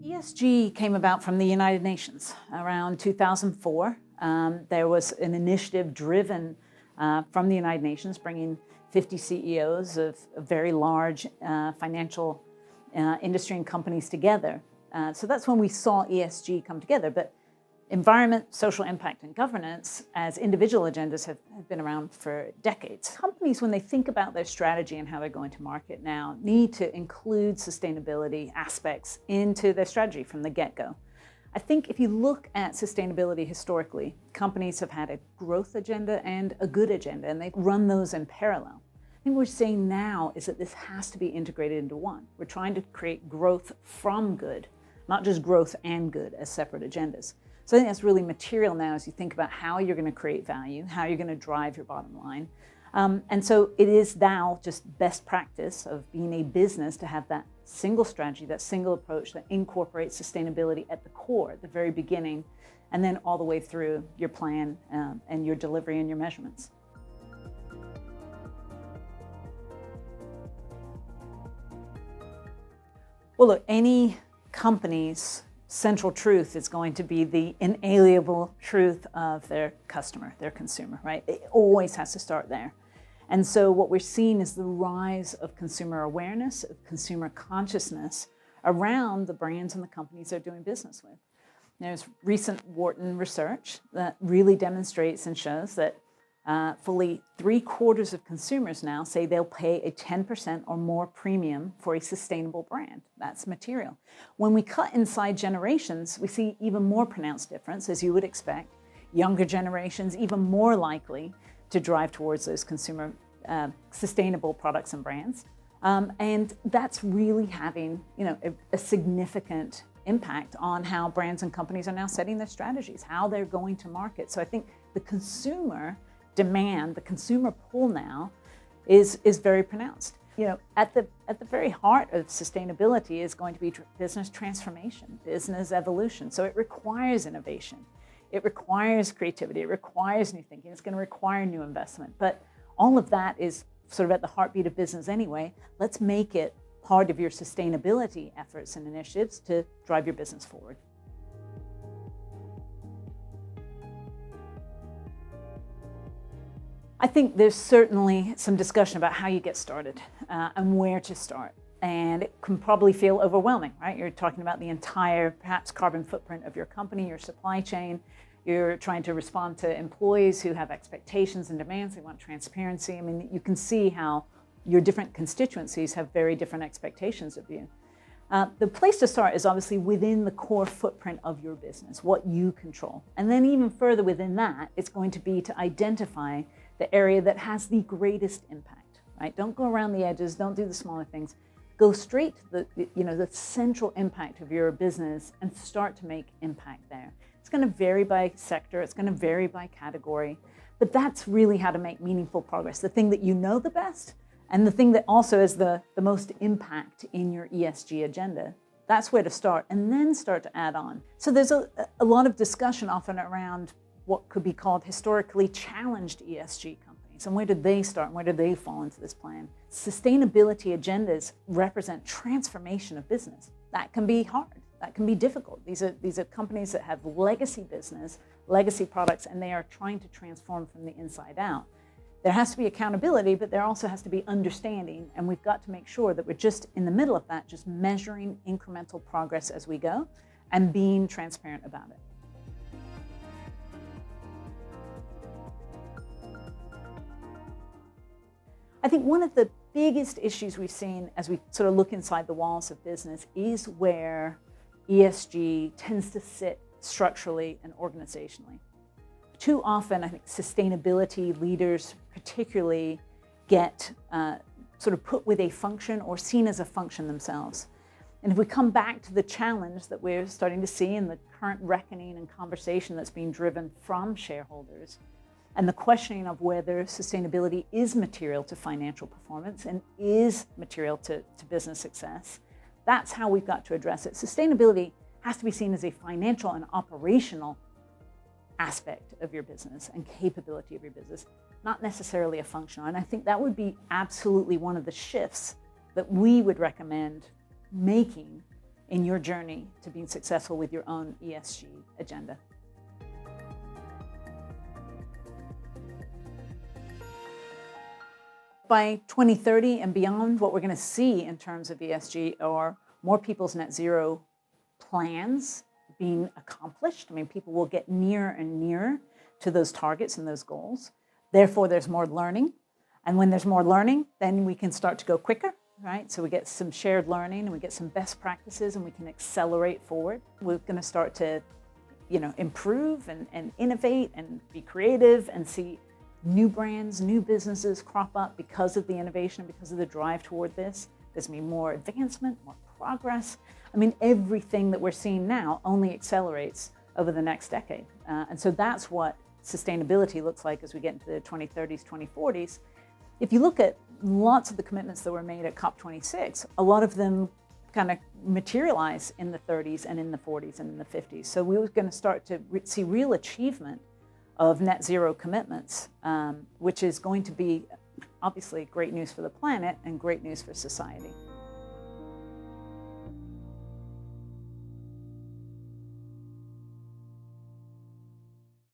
ESG came about from the United Nations around 2004. There was an initiative driven from the United Nations, bringing 50 CEOs of very large financial industry and companies together. So that's when we saw ESG come together. But environment, social impact, and governance as individual agendas have been around for decades. Companies, when they think about their strategy and how they're going to market now, need to include sustainability aspects into their strategy from the get-go. I think if you look at sustainability historically, companies have had a growth agenda and a good agenda, and they run those in parallel. I think what we're saying now is that this has to be integrated into one. We're trying to create growth from good, not just growth and good as separate agendas. So I think that's really material now as you think about how you're going to create value, how you're going to drive your bottom line. And so it is now just best practice of being a business to have that single strategy, that single approach that incorporates sustainability at the core, at the very beginning, and then all the way through your plan and your delivery and your measurements. Well, look, any company's central truth is going to be the inalienable truth of their customer, their consumer, right? It always has to start there. And so what we're seeing is the rise of consumer awareness, of consumer consciousness around the brands and the companies they're doing business with. There's recent Wharton research that really demonstrates and shows that fully 3/4 of consumers now say they'll pay a 10% or more premium for a sustainable brand. That's material. When we cut inside generations, we see even more pronounced difference, as you would expect. Younger generations even more likely to drive towards those consumer sustainable products and brands. And that's really having a significant impact on how brands and companies are now setting their strategies, how they're going to market. So I think the consumer demand, the consumer pull now is very pronounced. At the very heart of sustainability is going to be business transformation, business evolution. So it requires innovation. It requires creativity. It requires new thinking. It's going to require new investment. But all of that is sort of at the heartbeat of business anyway. Let's make it part of your sustainability efforts and initiatives to drive your business forward. I think there's certainly some discussion about how you get started and where to start. And it can probably feel overwhelming, right? You're talking about the entire, perhaps, carbon footprint of your company, your supply chain. You're trying to respond to employees who have expectations and demands. They want transparency. I mean, you can see how your different constituencies have very different expectations of you. The place to start is obviously within the core footprint of your business, what you control. And then even further within that, it's going to be to identify the area that has the greatest impact, right? Don't go around the edges, don't do the smaller things. Go straight to the central impact of your business and start to make impact there. It's going to vary by sector, it's going to vary by category, but that's really how to make meaningful progress. The thing that you know the best, and the thing that also is the most impact in your ESG agenda. That's where to start, and then start to add on. So there's a lot of discussion often around what could be called historically challenged ESG companies, and where do they start and where do they fall into this plan? Sustainability agendas represent transformation of business. That can be hard, that can be difficult. These are companies that have legacy business, legacy products, and they are trying to transform from the inside out. There has to be accountability, but there also has to be understanding, and we've got to make sure that we're just in the middle of that, just measuring incremental progress as we go and being transparent about it. I think one of the biggest issues we've seen as we sort of look inside the walls of business is where ESG tends to sit structurally and organizationally. Too often, I think sustainability leaders particularly get sort of put with a function or seen as a function themselves. And if we come back to the challenge that we're starting to see in the current reckoning and conversation that's being driven from shareholders, and the questioning of whether sustainability is material to financial performance and is material to business success, that's how we've got to address it. Sustainability has to be seen as a financial and operational aspect of your business and capability of your business, not necessarily a functional. And I think that would be absolutely one of the shifts that we would recommend making in your journey to being successful with your own ESG agenda. By 2030 and beyond, what we're going to see in terms of ESG are more people's net zero plans being accomplished. I mean, people will get nearer and nearer to those targets and those goals. Therefore, there's more learning. And when there's more learning, then we can start to go quicker, right? So we get some shared learning and we get some best practices and we can accelerate forward. We're going to start to, improve and innovate and be creative and see new brands, new businesses crop up because of the innovation, because of the drive toward this. There's going to be more advancement, more progress. I mean, everything that we're seeing now only accelerates over the next decade. And so that's what sustainability looks like as we get into the 2030s, 2040s. If you look at lots of the commitments that were made at COP26, a lot of them kind of materialize in the 30s and in the 40s and in the 50s. So we were going to start to see real achievement of net zero commitments, which is going to be obviously great news for the planet and great news for society.